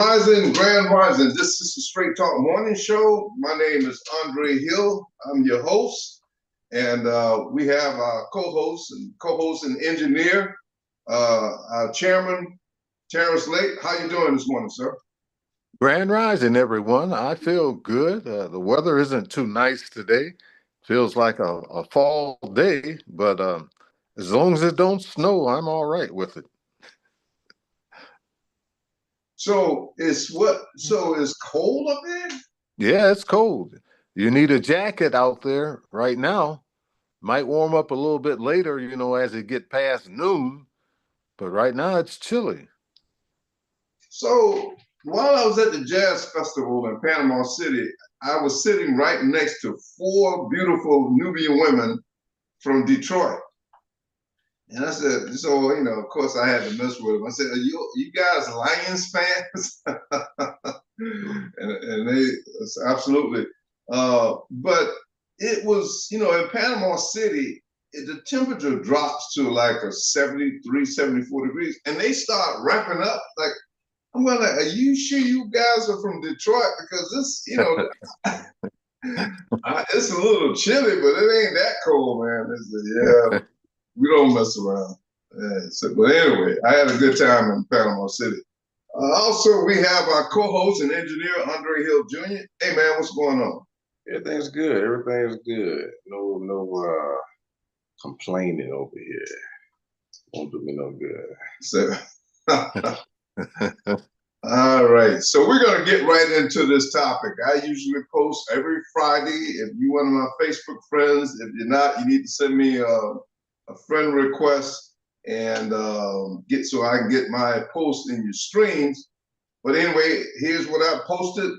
Rising, Grand Rising. This is the Straight Talk Morning Show. My name is Andre Hill. I'm your host, and we have our co-host and engineer, our chairman, Terrence Lake. How you doing this morning, sir? Grand Rising, everyone. I feel good. The weather isn't too nice today. Feels like a fall day, but as long as it don't snow, I'm all right with it. So it's cold up there? Yeah, it's cold. You need a jacket out there right now. Might warm up a little bit later, as it get past noon. But right now it's chilly. So while I was at the Jazz Festival in Panama City, I was sitting right next to four beautiful Nubian women from Detroit. And I said, so, of course I had to mess with them. I said, are you guys Lions fans? and they, absolutely. But it was, in Panama City, the temperature drops to like a 73, 74 degrees. And they start ramping up. Like, I'm going are you sure you guys are from Detroit? Because this, it's a little chilly, but it ain't that cold, man. Yeah. We don't mess around. Yeah, but anyway, I had a good time in Panama City. Also, we have our co-host and engineer, Andre Hill Jr. Hey, man, what's going on? Everything's good. Everything's good. No complaining over here. Won't do me no good. So, all right. So we're going to get right into this topic. I usually post every Friday. If you're one of my Facebook friends, if you're not, you need to send me a friend request and so I can get my post in your streams. But anyway, here's what I posted.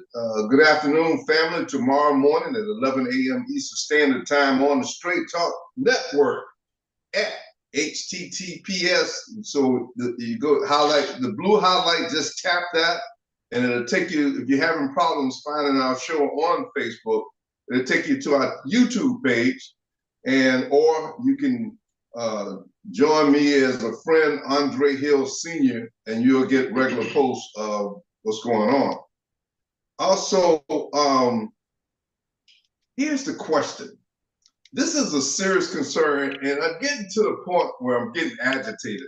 Good afternoon, family. Tomorrow morning at 11 a.m. Eastern Standard Time on the Straight Talk Network at HTTPS. So you go highlight the blue highlight, just tap that, and it'll take you, if you're having problems finding our show on Facebook, it'll take you to our YouTube page, or you can join me as a friend, Andre Hill Sr., and you'll get regular posts of what's going on. Also, here's the question. This is a serious concern, and I'm getting to the point where I'm getting agitated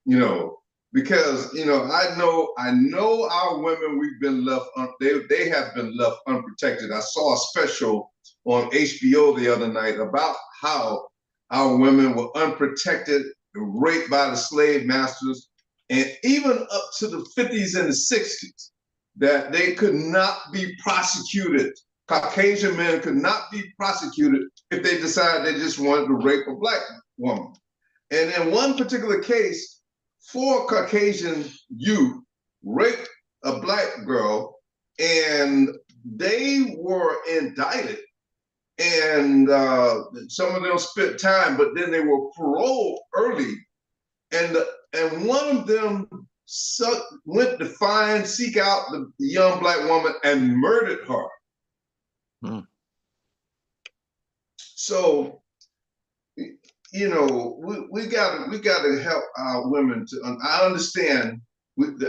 now, because, I know our women, we've been left, they have been left unprotected. I saw a special on HBO the other night about how our women were unprotected, raped by the slave masters, and even up to the 50s and the 60s, that they could not be prosecuted. Caucasian men could not be prosecuted if they decided they just wanted to rape a black woman. And in one particular case, 4 Caucasian youth raped a black girl, and they were indicted. And some of them spent time, but then they were paroled early. And one of them went to seek out the young black woman and murdered her. Hmm. So, we got to help our women to. I understand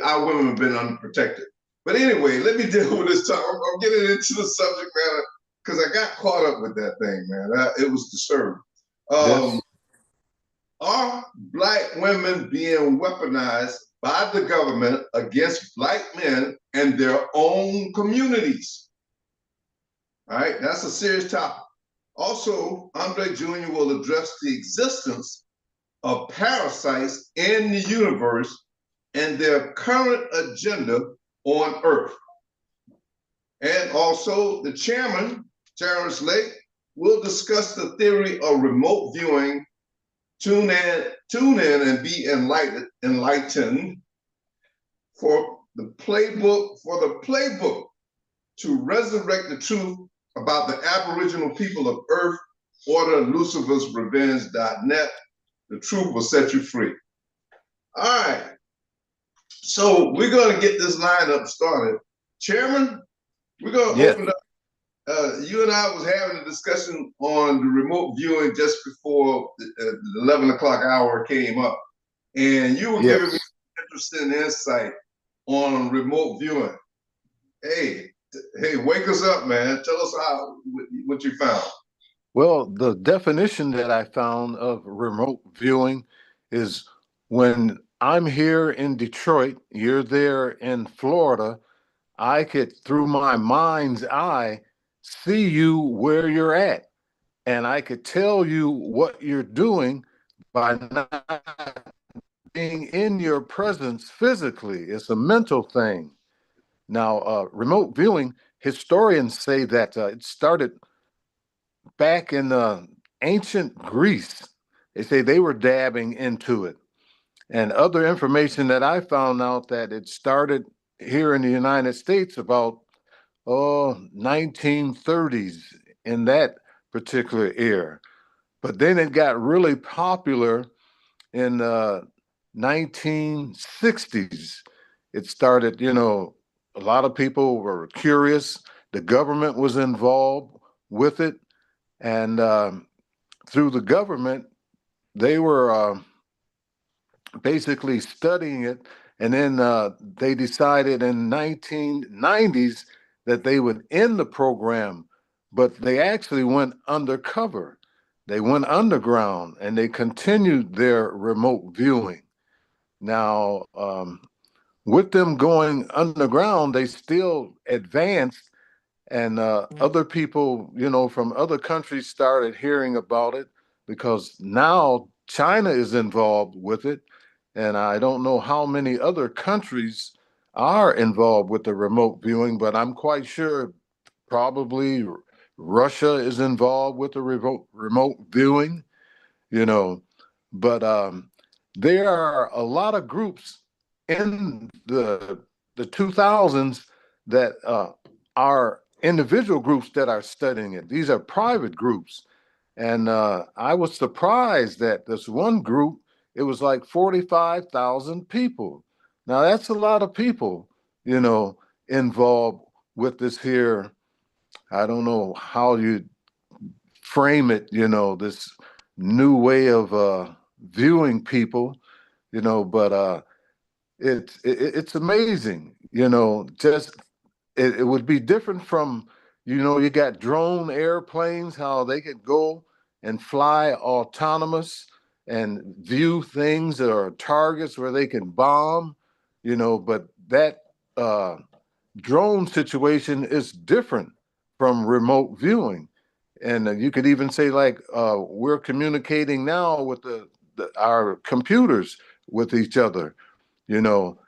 our women have been unprotected, but anyway, let me deal with this talk. I'm getting into the subject matter because I got caught up with that thing, man. It was disturbing. Yes. Are black women being weaponized by the government against black men and their own communities? All right, that's a serious topic. Also, Andre Jr. will address the existence of parasites in the universe and their current agenda on Earth. And also, the chairman, Terrence Lake, will discuss the theory of remote viewing. Tune in and be enlightened for the playbook to resurrect the truth about the Aboriginal people of Earth. Order lucifersrevenge.net. The truth will set you free. All right. So we're going to get this lineup started. Chairman, we're going to open up. You and I was having a discussion on the remote viewing just before the 11 o'clock hour came up. And you were giving me interesting insight on remote viewing. Hey, wake us up, man. Tell us what you found. Well, the definition that I found of remote viewing is when I'm here in Detroit, you're there in Florida, I could, through my mind's eye, see you where you're at. And I could tell you what you're doing by not being in your presence physically. It's a mental thing. Now, remote viewing, historians say that it started back in ancient Greece. They say they were dabbing into it. And other information that I found out that it started here in the United States about 1930s in that particular era. But then it got really popular in 1960s. It started, a lot of people were curious. The government was involved with it. And through the government, they were basically studying it. And then they decided in 1990s that they would end the program, but they actually went undercover. They went underground and they continued their remote viewing. Now, with them going underground, they still advanced, and other people, from other countries started hearing about it because now China is involved with it. And I don't know how many other countries are involved with the remote viewing, but I'm quite sure probably Russia is involved with the remote viewing, you know. But there are a lot of groups in the 2000s that are individual groups that are studying it. These are private groups. And I was surprised that this one group, it was like 45,000 people. Now, that's a lot of people, involved with this here. I don't know how you frame it, this new way of viewing people, but it's amazing, just it would be different from, you got drone airplanes, how they could go and fly autonomous and view things or targets where they can bomb, but that drone situation is different from remote viewing. And you could even say, like, we're communicating now with our computers with each other, you know,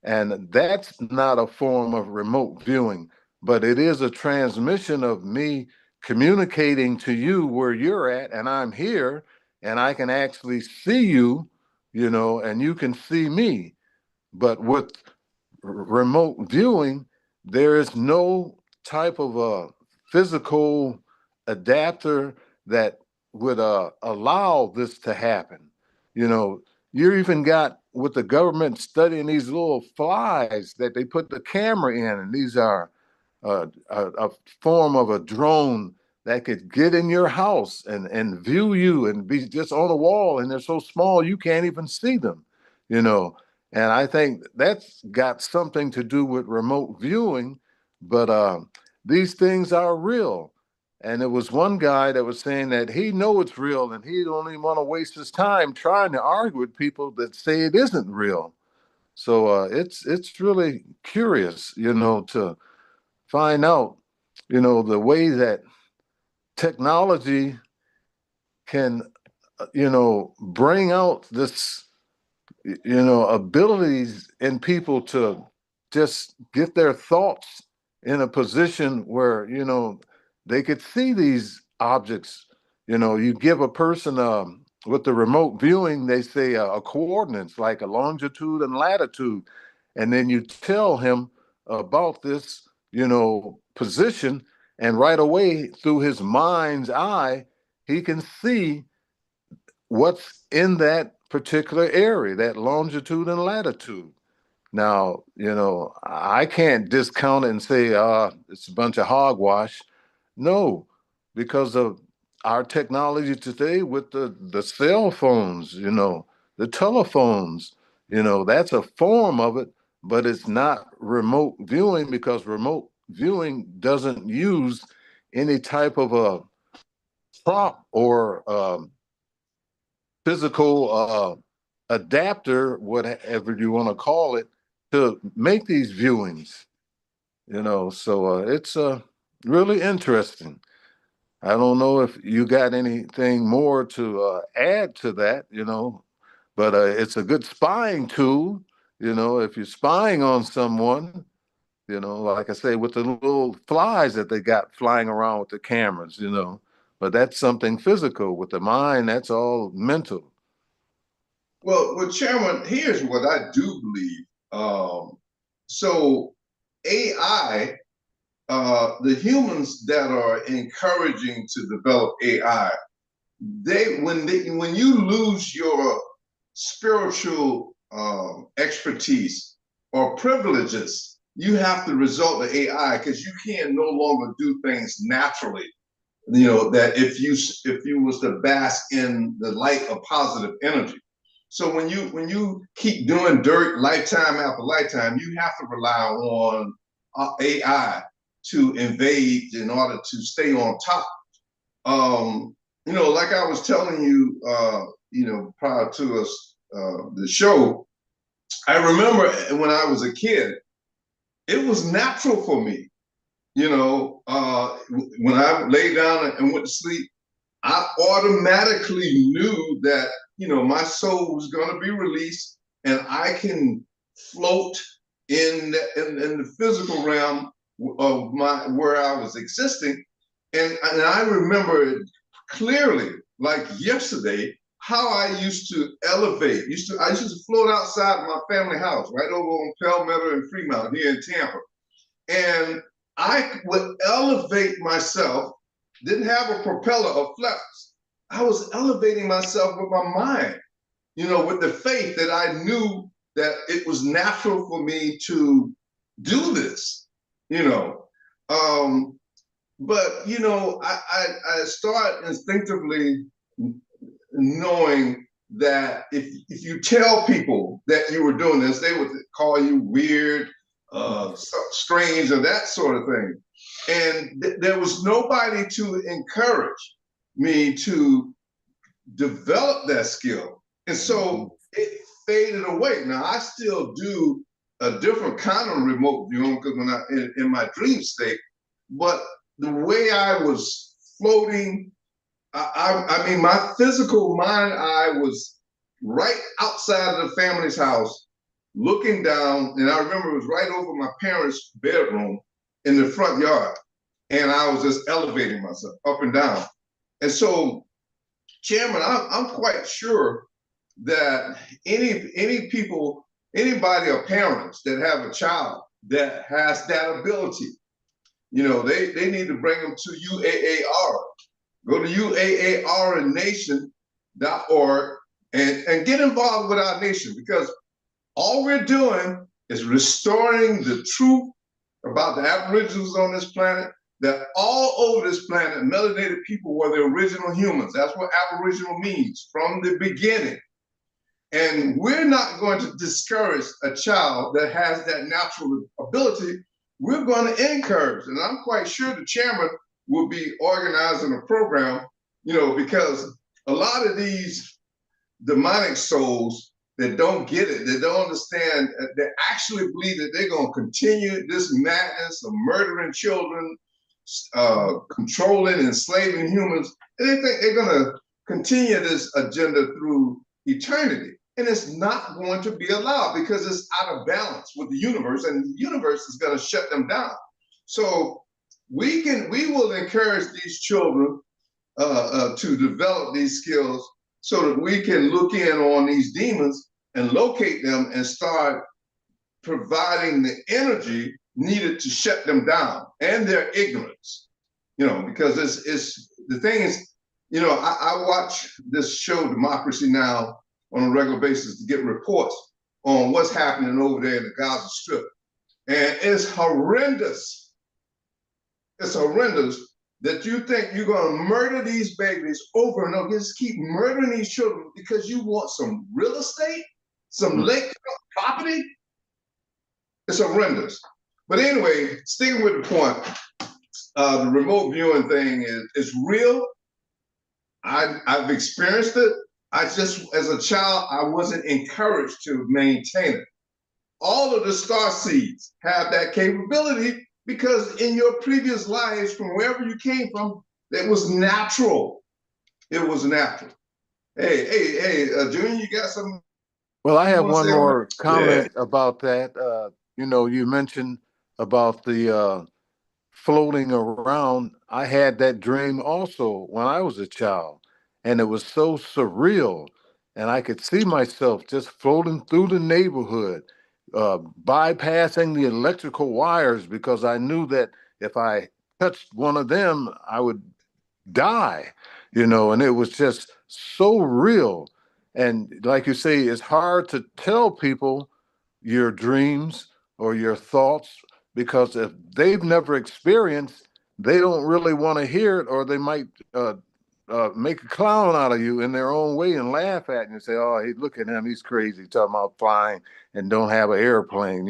and that's not a form of remote viewing, but it is a transmission of me communicating to you where you're at, and I'm here, and I can actually see you, and you can see me. But with remote viewing, there is no type of a physical adapter that would allow this to happen. You know, you even got with the government studying these little flies that they put the camera in, and these are a form of a drone that could get in your house and view you and be just on the wall, and they're so small you can't even see them, you know. And I think that's got something to do with remote viewing, but these things are real. And there was one guy that was saying that he know it's real, and he don't even want to waste his time trying to argue with people that say it isn't real. So it's really curious, to find out, the way that technology can, bring out this, abilities in people to just get their thoughts in a position where, they could see these objects. You give a person with the remote viewing, they say a coordinates like a longitude and latitude, and then you tell him about this, position, and right away through his mind's eye, he can see what's in that particular area, that longitude and latitude. Now, I can't discount it and say, it's a bunch of hogwash. No, because of our technology today with the cell phones, the telephones, that's a form of it, but it's not remote viewing because remote viewing doesn't use any type of a prompt or physical adapter, whatever you want to call it, to make these viewings. So it's really interesting. I don't know if you got anything more to add to that, but it's a good spying tool. If you're spying on someone, like I say, with the little flies that they got flying around with the cameras. But that's something physical. With the mind, that's all mental. Well, Chairman, here's what I do believe. So AI, the humans that are encouraging to develop AI, when you lose your spiritual expertise or privileges, you have to resort to AI because you can no longer do things naturally. That if you was to bask in the light of positive energy. So when you keep doing dirt lifetime after lifetime, you have to rely on AI to invade in order to stay on top. Like I was telling you, prior to us the show, I remember when I was a kid, it was natural for me. When I lay down and went to sleep, I automatically knew that my soul was going to be released, and I can float in the physical realm of my where I was existing, and I remember it clearly, like yesterday, how I used to elevate. I used to float outside of my family house, right over on Palmetto and Fremont here in Tampa, and I would elevate myself. Didn't have a propeller or flaps. I was elevating myself with my mind, with the faith that I knew that it was natural for me to do this, you know. Um, but I start instinctively knowing that if you tell people that you were doing this, they would call you weird, strange, or that sort of thing. And there was nobody to encourage me to develop that skill. And so it faded away. Now I still do a different kind of remote viewing because when in my dream state, but the way I was floating, I mean, my physical mind, I was right outside of the family's house, looking down, and I remember it was right over my parents' bedroom in the front yard, and I was just elevating myself up and down. And so, Chairman, I'm quite sure that anybody or parents that have a child that has that ability, they need to bring them to UAAR. Go to UAARnation.org and get involved with our nation, because all we're doing is restoring the truth about the Aboriginals on this planet, that all over this planet, melanated people were the original humans. That's what Aboriginal means, from the beginning. And we're not going to discourage a child that has that natural ability. We're going to encourage. And I'm quite sure the chairman will be organizing a program, because a lot of these demonic souls that don't get it, that don't understand, they actually believe that they're going to continue this madness of murdering children, controlling and enslaving humans. And they think they're going to continue this agenda through eternity. And it's not going to be allowed because it's out of balance with the universe, and the universe is going to shut them down. So we will encourage these children to develop these skills so that we can look in on these demons and locate them and start providing the energy needed to shut them down and their ignorance. Because it's the thing is, I watch this show Democracy Now! On a regular basis to get reports on what's happening over there in the Gaza Strip. And it's horrendous. It's horrendous that you think you're going to murder these babies over and over. Just keep murdering these children because you want some real estate, some lake property. It's horrendous. But anyway, sticking with the point, the remote viewing thing is real. I've experienced it. I just, as a child, I wasn't encouraged to maintain it. All of the star seeds have that capability because in your previous lives, from wherever you came from, it was natural. It was natural. Hey, Junior, you got something Well, I you have want to one say on that? more comment about that. You mentioned about the floating around. I had that dream also when I was a child, and it was so surreal. And I could see myself just floating through the neighborhood, bypassing the electrical wires because I knew that if I touched one of them, I would die, and it was just so real. And like you say, it's hard to tell people your dreams or your thoughts because if they've never experienced, they don't really want to hear it, or they might make a clown out of you in their own way and laugh at you and say, "Oh, hey, look at him, he's crazy, talking about flying and don't have an airplane,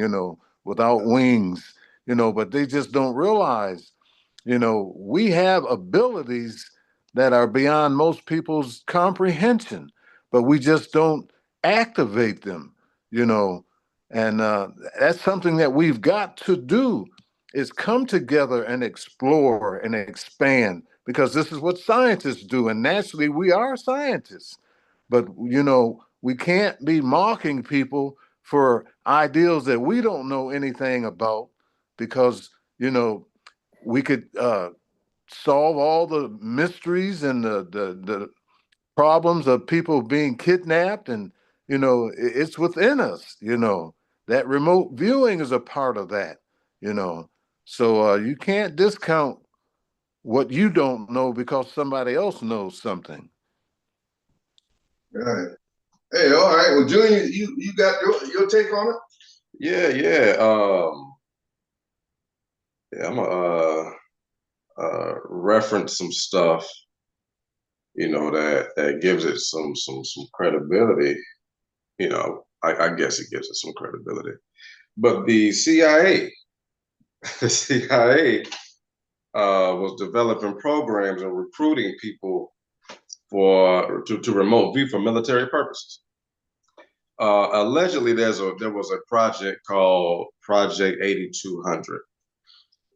without wings, but they just don't realize we have abilities that are beyond most people's comprehension, but we just don't activate them, you know. And that's something that we've got to do is come together and explore and expand because this is what scientists do. And naturally, we are scientists. But, we can't be mocking people for ideals that we don't know anything about because, we could solve all the mysteries and the problems of people being kidnapped, and it's within us. That remote viewing is a part of that. So you can't discount what you don't know because somebody else knows something. All right. Hey, all right. Well, Junior, you got your take on it? Yeah. I'm gonna reference some stuff, that gives it some credibility. I guess it gives it some credibility. But the CIA, the CIA was developing programs and recruiting people to remote view for military purposes. Allegedly, there was a project called Project 8200,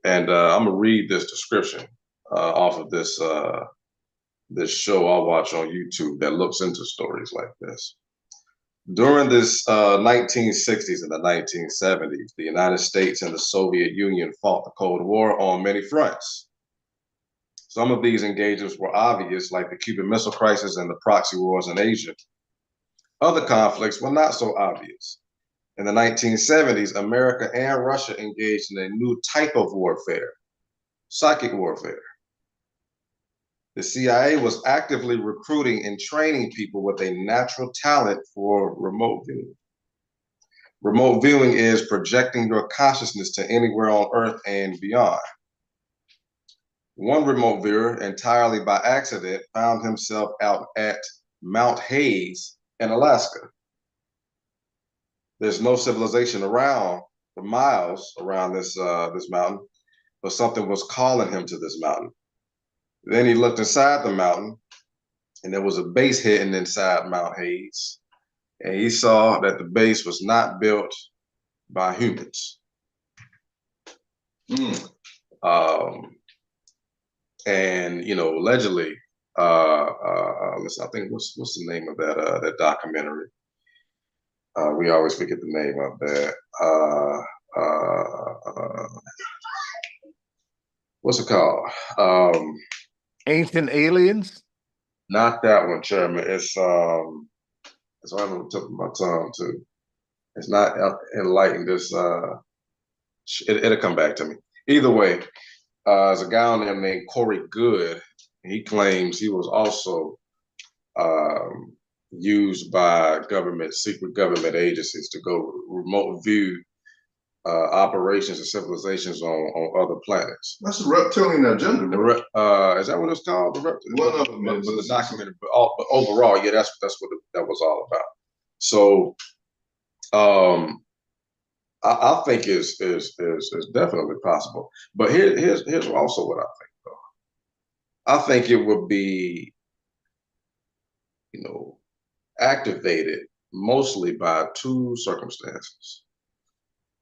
and I'm gonna read this description off of this show I watch on YouTube that looks into stories like this. During this 1960s and the 1970s, the United States and the Soviet Union fought the Cold War on many fronts. Some of these engagements were obvious, like the Cuban Missile Crisis and the proxy wars in Asia. Other conflicts were not so obvious. In the 1970s, America and Russia engaged in a new type of warfare, psychic warfare. The CIA was actively recruiting and training people with a natural talent for remote viewing. Remote viewing is projecting your consciousness to anywhere on Earth and beyond. One remote viewer, entirely by accident, found himself out at Mount Hayes in Alaska. There's no civilization around for miles around this mountain, but something was calling him to this mountain. Then he looked inside the mountain, and there was a base hidden inside Mount Hayes. And he saw that the base was not built by humans. And allegedly, listen, I think what's the name of that documentary? We always forget the name of that. What's it called? Ancient Aliens? Not that one, Chairman. It's on the tip of my tongue too. It's not enlightened. It'll come back to me. Either way, there's a guy on there named Corey Good. He claims he was also used by secret government agencies to go remote view operations and civilizations on other planets. That's the reptilian agenda. Is that what it's called? One of them is the documentary, but overall, yeah, that's what that was all about. So, I think is definitely possible. But here's also what I think though. I think it would be, you know, activated mostly by two circumstances.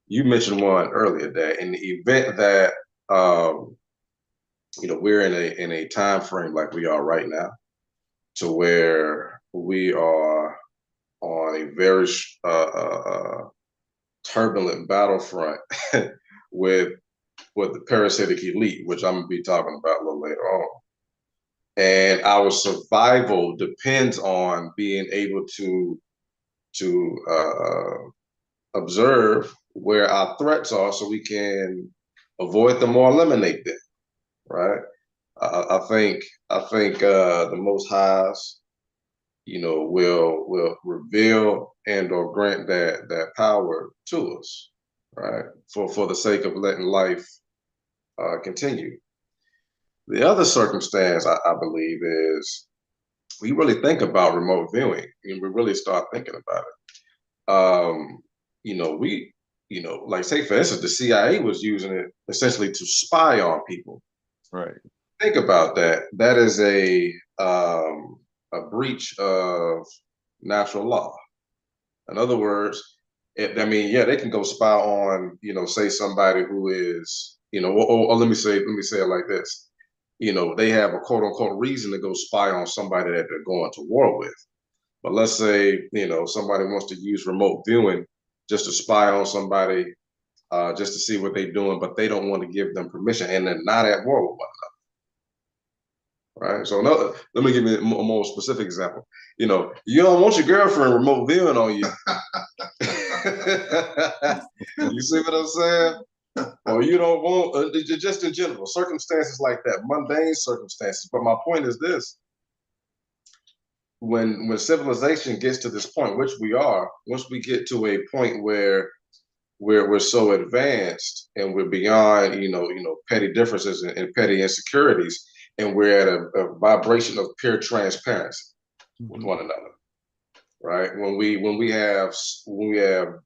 You mentioned one earlier, that in the event that um, we're in a time frame like we are right now, to where we are on a very turbulent battlefront with the parasitic elite, which I'm gonna be talking about a little later on. And our survival depends on being able to observe where our threats are, so we can avoid them or eliminate them. Right? I think the Most Highs, will reveal and or grant that power to us, right? For the sake of letting life continue. The other circumstance I believe is, we really think about remote viewing, and we really start thinking about it. We, like, say for instance, the CIA was using it essentially to spy on people. Right. Think about that. That is a breach of natural law. In other words, I mean, yeah, they can go spy on, say somebody who is, or let me say it like this. They have a quote unquote reason to go spy on somebody that they're going to war with. But let's say, somebody wants to use remote viewing just to spy on somebody, just to see what they're doing, but they don't want to give them permission, and they're not at war with one another, right? So let me give you a more specific example. You don't want your girlfriend remote viewing on you. You see what I'm saying? Or you don't want, just in general, circumstances like that, mundane circumstances. But my point is this: when civilization gets to this point, which we are, once we get to a point where we're so advanced and we're beyond, petty differences and petty insecurities, and we're at a vibration of pure transparency with one another, right? When we have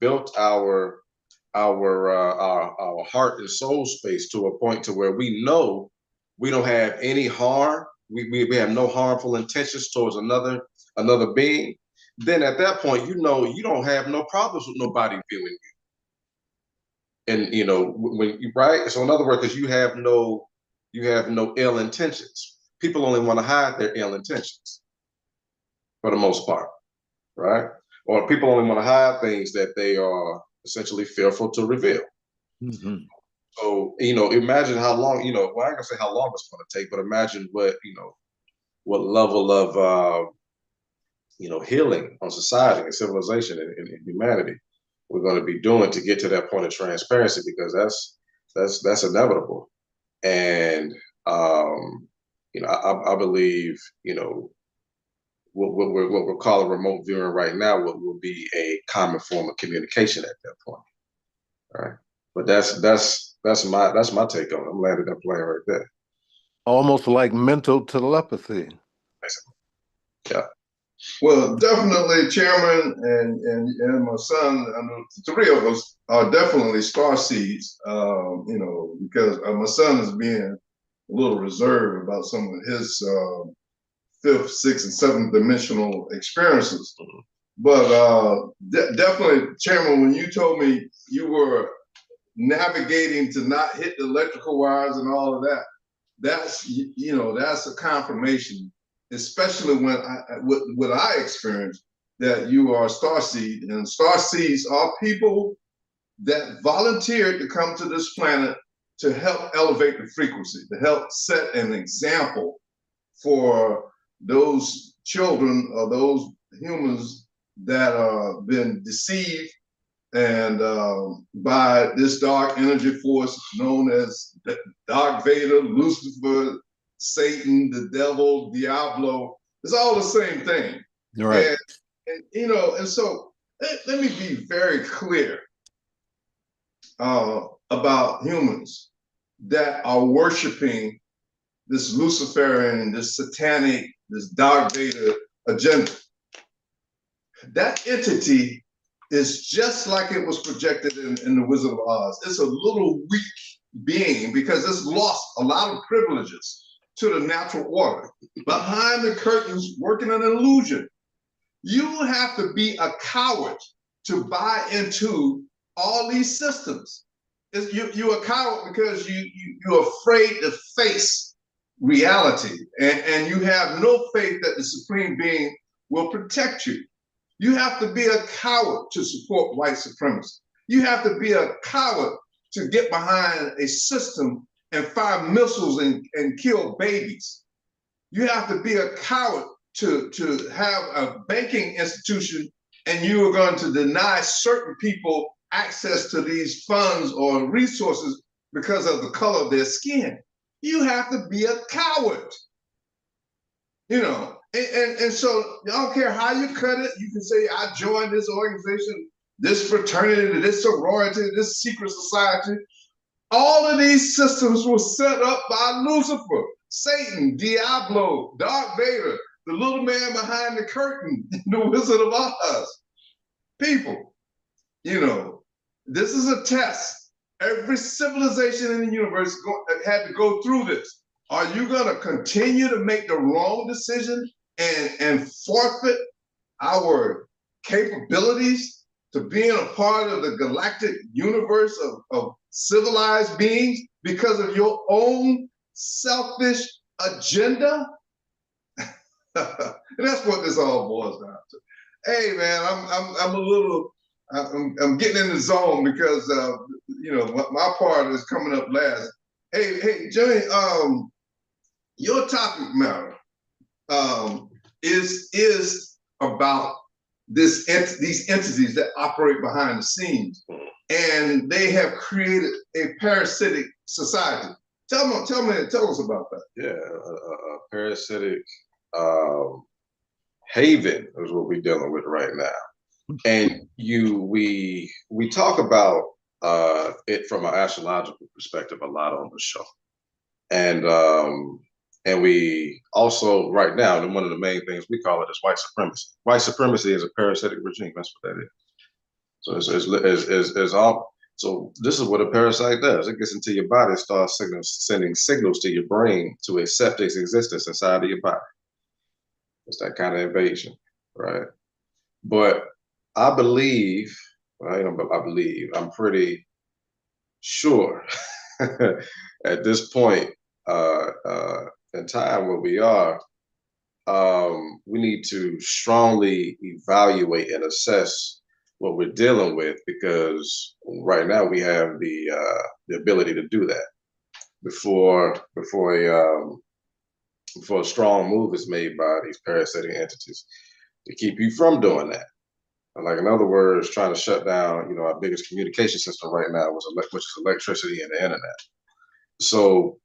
built our heart and soul space to a point to where we know we don't have any harm, we have no harmful intentions towards another being, then at that point, you don't have no problems with nobody viewing you. And when you, right? So in other words, because you have no ill intentions. People only want to hide their ill intentions for the most part, right? Or people only want to hide things that they are essentially fearful to reveal. Mm-hmm. So, imagine how long, well, I ain't gonna say how long it's gonna take, but imagine what level of healing on society and civilization and humanity we're going to be doing to get to that point of transparency, because that's inevitable. And I believe what we're calling remote viewing right now will be a common form of communication at that point. All right, but that's my take on it. I'm landing that plane right there. Almost like mental telepathy. Basically. Yeah. Well, definitely, Chairman, and my son. I know the three of us are definitely star seeds. Because my son is being a little reserved about some of his fifth, sixth, and seventh dimensional experiences. But definitely, Chairman, when you told me you were navigating to not hit the electrical wires and all of that, that's a confirmation, especially when what I experienced, that you are a starseed, and starseeds are people that volunteered to come to this planet to help elevate the frequency, to help set an example for those children or those humans that are been deceived and by this dark energy force known as Dark Vader, Lucifer, Satan, the devil, Diablo. It's all the same thing. Right. And so let me be very clear about humans that are worshiping this Luciferian, this satanic, this Dark Vader agenda. That entity is just like it was projected in The Wizard of Oz. It's a little weak being because it's lost a lot of privileges to the natural order. Behind the curtains, working an illusion. You have to be a coward to buy into all these systems. You're a coward because you're afraid to face reality, and you have no faith that the supreme being will protect you. You have to be a coward to support white supremacy. You have to be a coward to get behind a system and fire missiles and kill babies. You have to be a coward to have a banking institution and you are going to deny certain people access to these funds or resources because of the color of their skin. You have to be a coward. You know, and so I don't care how you cut it. You can say, I joined this organization, this fraternity, this sorority, this secret society. All of these systems were set up by Lucifer, Satan, Diablo, Darth Vader, the little man behind the curtain, the Wizard of Oz. People, you know, this is a test. Every civilization in the universe had to go through this. Are you going to continue to make the wrong decision and forfeit our capabilities to being a part of the galactic universe of civilized beings because of your own selfish agenda? And that's what this all boils down to. Hey man, I'm a little I'm getting in the zone because you know my part is coming up last. Hey Jimmy, your topic matter is about these entities that operate behind the scenes, and they have created a parasitic society. Tell us about that. Yeah, a parasitic haven is what we're dealing with right now. And we talk about it from an astrological perspective a lot on the show, and we also right now, and one of the main things we call it is white supremacy. White supremacy is a parasitic regime. That's what that is. So it's all. So this is what a parasite does. It gets into your body, starts sending signals to your brain to accept its existence inside of your body. It's that kind of invasion, right? But I believe, I'm pretty sure at this point in time where we are, we need to strongly evaluate and assess what we're dealing with, because right now we have the ability to do that before a strong move is made by these parasitic entities to keep you from doing that. Like, in other words, trying to shut down, our biggest communication system right now, which is electricity and the internet. So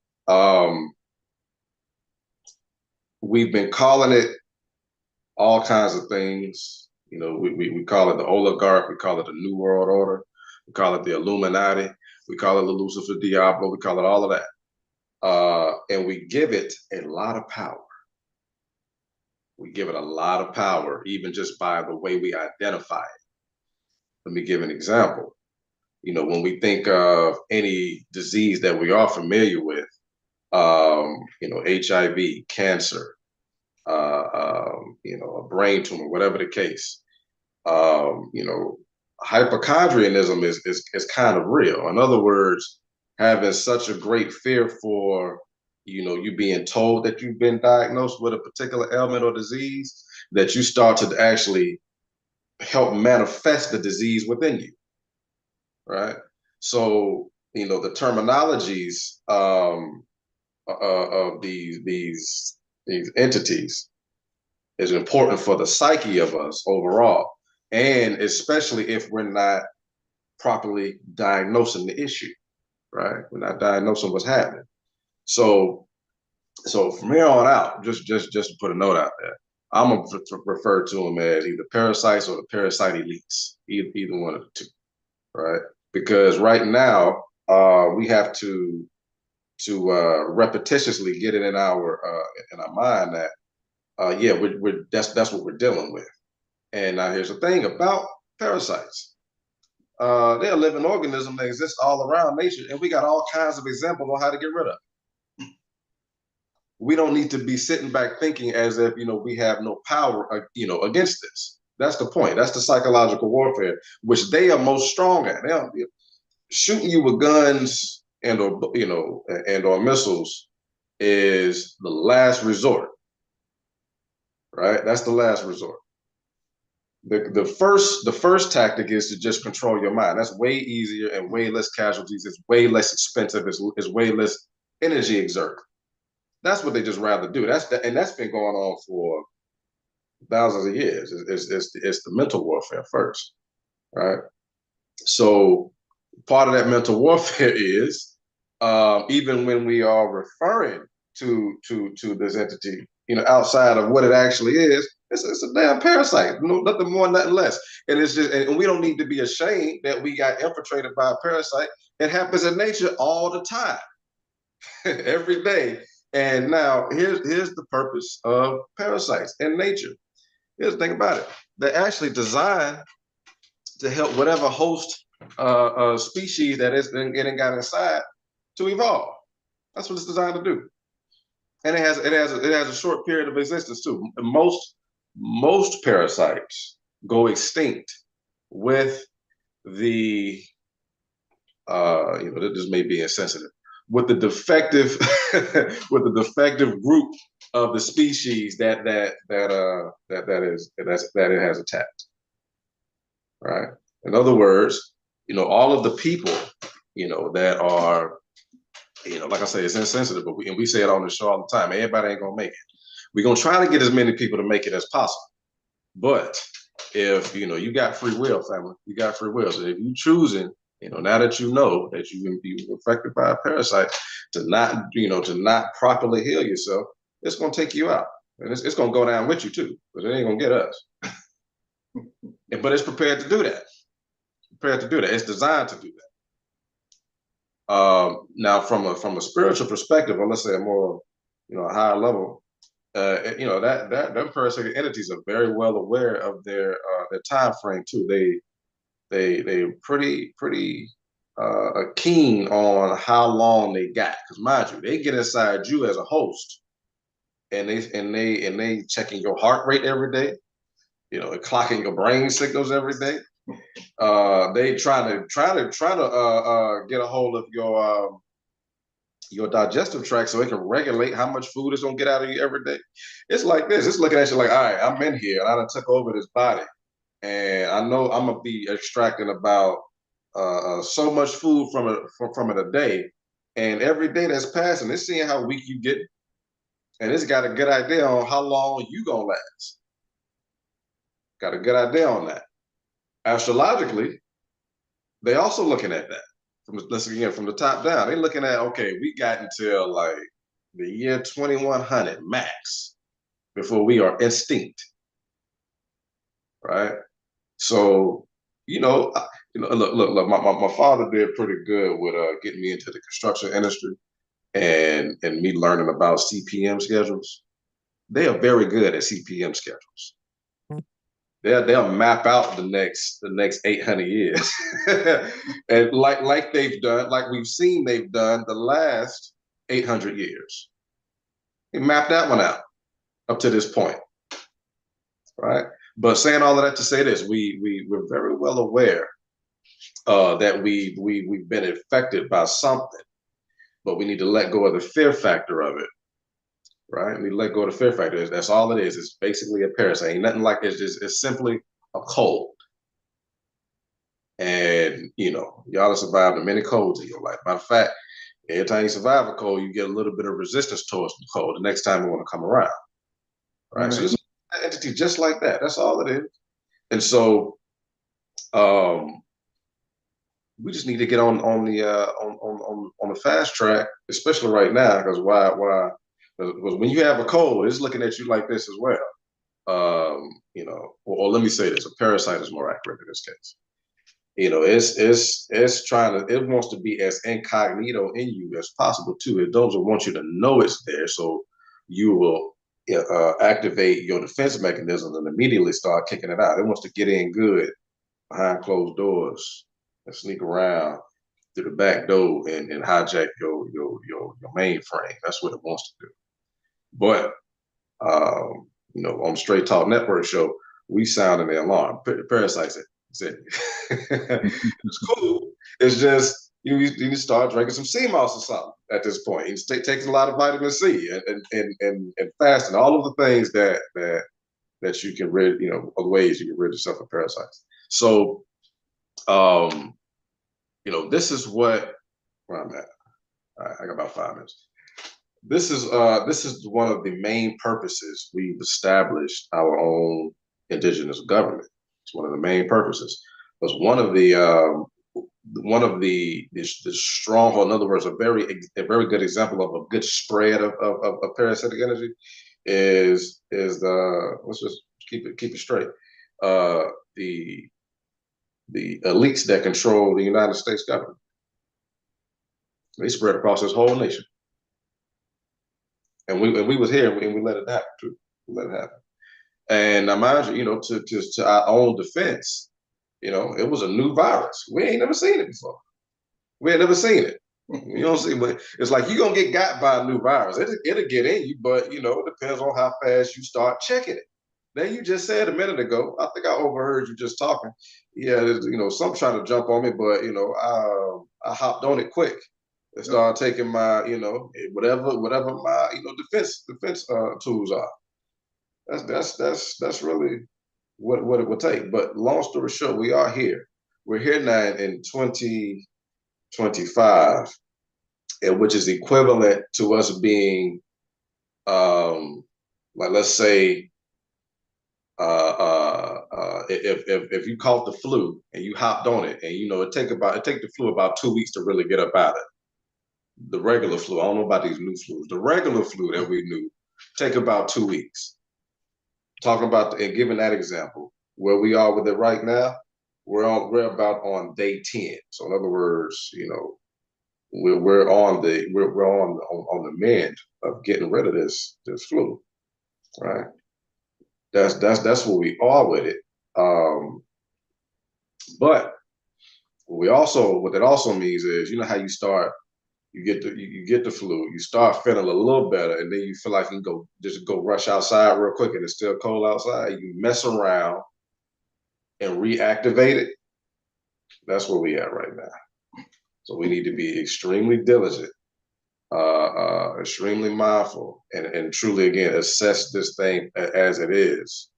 we've been calling it all kinds of things. We call it the oligarch, we call it the New World Order, we call it the Illuminati, we call it the Lucifer Diablo, we call it all of that. And we give it a lot of power. We give it a lot of power, even just by the way we identify it. Let me give an example. When we think of any disease that we are familiar with, HIV, cancer, a brain tumor, whatever the case, hypochondrianism is kind of real. In other words, having such a great fear for you being told that you've been diagnosed with a particular ailment or disease, that you start to actually help manifest the disease within you, right? So the terminologies of these entities is important for the psyche of us overall, and especially if we're not properly diagnosing the issue, right? We're not diagnosing what's happening. So from here on out, just to put a note out there, I'm gonna refer to them as either parasites or the parasite elites, either one of the two, right? Because right now we have to repetitiously get it in our mind that that's what we're dealing with. And now here's the thing about Parasites. They're a living organism that exists all around nature, and we got all kinds of examples on how to get rid of it. We don't need to be sitting back thinking as if, we have no power, against this. That's the point. That's the psychological warfare, which they are most strong at. Shooting you with guns and or missiles is the last resort, right? That's the last resort. The first tactic is to just control your mind. That's way easier and way less casualties. It's way less expensive. It's way less energy exert. That's what they just rather do. And that's been going on for thousands of years. It's the mental warfare first, right? So part of that mental warfare is even when we are referring to this entity, outside of what it actually is, it's a damn parasite, nothing more, nothing less. And it's just, and we don't need to be ashamed that we got infiltrated by a parasite. It happens in nature all the time, every day. And now here's the purpose of parasites in nature. Here's the thing about it: they're actually designed to help whatever host species that is getting got inside to evolve. That's what it's designed to do. And it has a short period of existence too. Most parasites go extinct with the this may be insensitive, with the defective with the defective group of the species that it has attacked. Right. In other words, all of the people, that are, like I say, it's insensitive, but we say it on the show all the time. Everybody ain't gonna make it. We're gonna try to get as many people to make it as possible. But if you got free will, family, you got free will. So if you choosing, now that that you're affected by a parasite, to not properly heal yourself, it's gonna take you out, and it's gonna go down with you too. But it ain't gonna get us. But it's prepared to do that. It's designed to do that. Now, from a spiritual perspective, or let's say a more, a higher level, that parasitic entities are very well aware of their time frame too. They pretty keen on how long they got, because mind you, they get inside you as a host, and they checking your heart rate every day, clocking your brain signals every day. They try to get a hold of your digestive tract so it can regulate how much food it's gonna get out of you every day. It's like this. It's looking at you like, all right, I'm in here and I done took over this body, and I know I'm gonna be extracting about so much food from it a day, and every day that's passing, it's seeing how weak you get, and it's got a good idea on how long you gonna last. Got a good idea on that. Astrologically, they also looking at that from the top down. They're looking at, okay, we got until like the year 2100 max before we are extinct, right? So, look. My father did pretty good with getting me into the construction industry and me learning about CPM schedules. They are very good at CPM schedules. They'll map out the next 800 years, and like they've done, like we've seen they've done the last 800 years. They mapped that one out up to this point, right? But saying all of that to say this, we're very well aware that we've been affected by something, but we need to let go of the fear factor of it. Right? We let go of the fear factor. That's all it is. It's basically a parasite. Ain't nothing like it. It's simply a cold. And y'all have survived many colds in your life. Matter of fact, every time you survive a cold, you get a little bit of resistance towards the cold the next time you want to come around. Right? So it's an entity just like that. That's all it is. And so we just need to get on the fast track, especially right now, because because when you have a cold, it's looking at you like this as well. Or let me say this: a parasite is more accurate in this case. It's trying to, it wants to be as incognito in you as possible too. It doesn't want you to know it's there, so you will activate your defense mechanism and immediately start kicking it out. It wants to get in good behind closed doors and sneak around through the back door and hijack your mainframe. That's what it wants to do. But on the Straight Talk Network show, we sounded the alarm. Parasites said it's cool. It's just you need to start drinking some sea moss or something at this point. It's taking a lot of vitamin C and fasting, all of the things that you can rid, of ways you can rid yourself of parasites. So this is where I'm at. All right, I got about 5 minutes. This is one of the main purposes we've established our own indigenous government. It's one of the main purposes. Because one of the strong, in other words, a very good example of a good spread of parasitic energy is the, let's just keep it straight. The elites that control the United States government. They spread across this whole nation. And we was here and we let it happen too. We let it happen. And I mind you, to our own defense, it was a new virus. We ain't never seen it before. We ain't never seen it. You know what I'm saying? But it's like you're gonna get got by a new virus. It'll get in you, but it depends on how fast you start checking it. Now you just said a minute ago, I think I overheard you just talking. Yeah, some trying to jump on me, but I hopped on it quick. And started taking my, whatever my, defense tools are. That's really what it would take. But long story short, we are here. We're here now in 2025, which is equivalent to us being, like let's say, if you caught the flu and you hopped on it, and it take the flu about 2 weeks to really get up out of it. The regular flu, I don't know about these new flus. The regular flu that we knew take about 2 weeks. Talking about and giving that example, where we are with it right now, we're about on day 10. So in other words, we're on the mend of getting rid of this flu, right? That's where we are with it. But what it also means is, how you start. You get the flu, you start feeling a little better, and then you feel like you can go rush outside real quick and it's still cold outside. You mess around and reactivate it. That's where we at right now. So we need to be extremely diligent, extremely mindful, and truly, again, assess this thing as it is.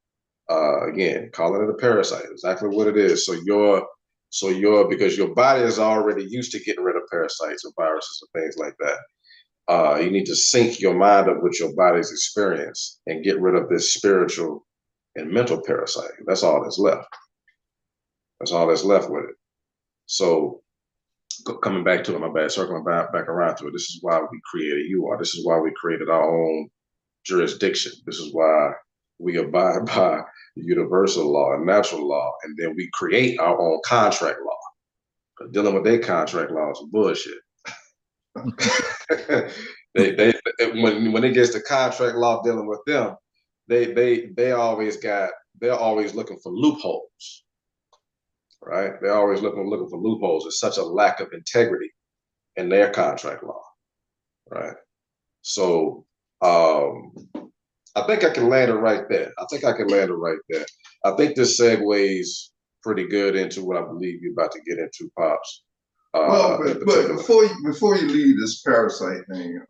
Again, calling it a parasite, exactly what it is. Because your body is already used to getting rid of parasites and viruses and things like that. You need to sync your mind up with your body's experience and get rid of this spiritual and mental parasite. That's all that's left. That's all that's left with it. So coming back to it, my bad, circling back around to it. This is why we created UR. This is why we created our own jurisdiction. This is why we abide by universal law and natural law, and then we create our own contract law. Dealing with their contract law is bullshit. When it gets to contract law dealing with them, they're always looking for loopholes, right? They're always looking for loopholes. There's such a lack of integrity in their contract law, right? So I think I can land it right there. I think this segues pretty good into what I believe you're about to get into, Pops. Well, but before you leave this parasite thing,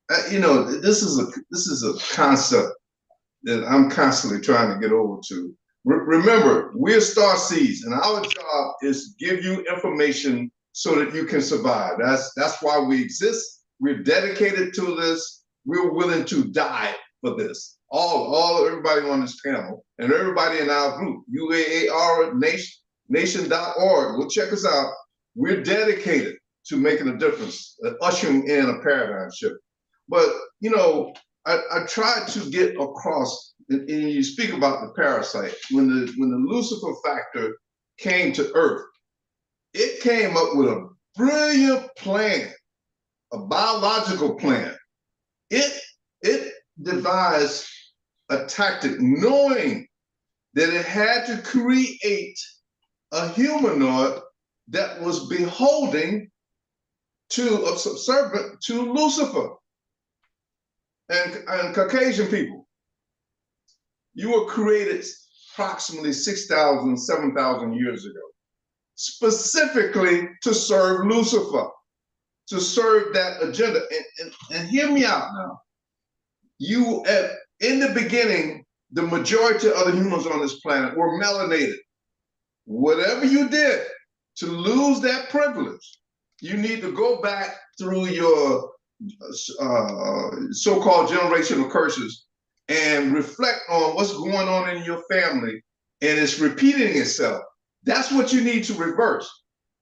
this is a concept that I'm constantly trying to get over to. Remember, we're star seeds, and our job is to give you information so that you can survive. That's why we exist. We're dedicated to this. We're willing to die for this. Everybody on this panel and everybody in our group, UAAR Nation.org. Go check us out. We're dedicated to making a difference, ushering in a paradigm shift. But I tried to get across, and you speak about the parasite. When the Lucifer factor came to Earth, it came up with a brilliant plan, a biological plan. It devised a tactic, knowing that it had to create a humanoid that was beholding to, subservient to Lucifer and Caucasian people. You were created approximately 6,000, 7,000 years ago, specifically to serve Lucifer, to serve that agenda. And hear me out now. In the beginning, the majority of the humans on this planet were melanated. Whatever you did to lose that privilege, you need to go back through your so-called generational curses and reflect on what's going on in your family, and it's repeating itself. That's what you need to reverse,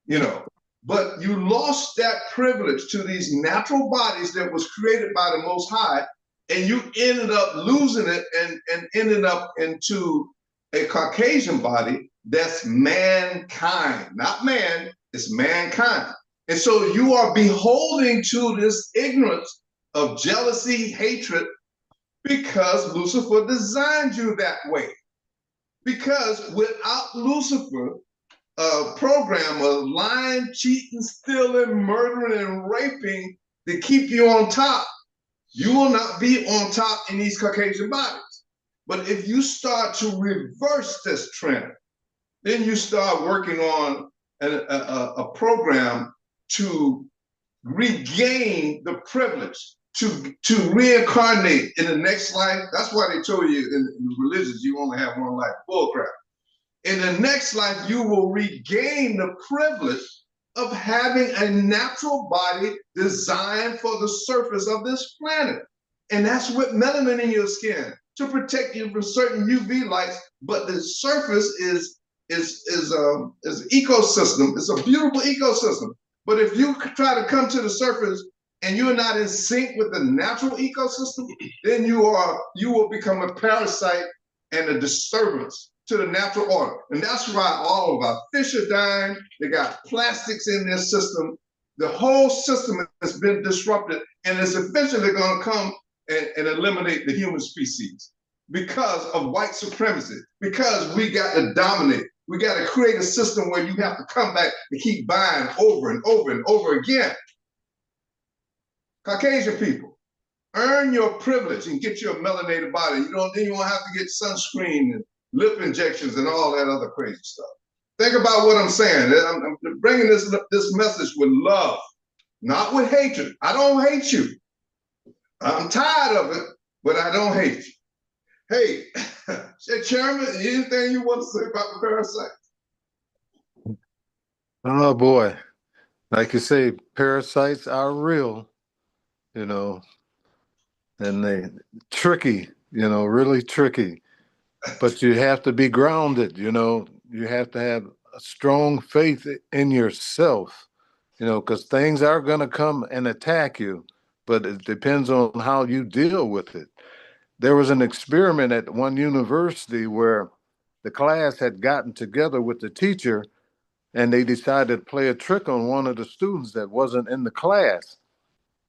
you know. But you lost that privilege to these natural bodies that was created by the Most High, and you ended up losing it and ended up into a Caucasian body that's mankind, not man, it's mankind. And so you are beholding to this ignorance of jealousy, hatred, because Lucifer designed you that way. Because without Lucifer, a program of lying, cheating, stealing, murdering, and raping to keep you on top, you will not be on top in these Caucasian bodies. But if you start to reverse this trend, then you start working on a program to regain the privilege, to reincarnate in the next life. That's why they told you in religions you only have one life. Bullcrap. In the next life, you will regain the privilege of having a natural body designed for the surface of this planet. And that's with melanin in your skin to protect you from certain UV lights. But the surface is ecosystem. It's a beautiful ecosystem. But if you try to come to the surface and you're not in sync with the natural ecosystem, then you will become a parasite and a disturbance to the natural order. And that's why all of our fish are dying. They got plastics in their system. The whole system has been disrupted, and it's eventually going to come and eliminate the human species because of white supremacy, because we got to dominate. We got to create a system where you have to come back and keep buying over and over and over again. Caucasian people, earn your privilege and get your melanated body. Then you won't have to get sunscreen and lip injections and all that other crazy stuff. Think about what I'm saying. I'm bringing this message with love, not with hatred. I don't hate you. I'm tired of it, but I don't hate you. Hey, Chairman, anything you want to say about the parasite? Oh boy, like you say, parasites are real, you know, and they tricky, really tricky. But you have to be grounded, you have to have a strong faith in yourself, because things are going to come and attack you, but it depends on how you deal with it. There was an experiment at one university where the class had gotten together with the teacher and they decided to play a trick on one of the students that wasn't in the class.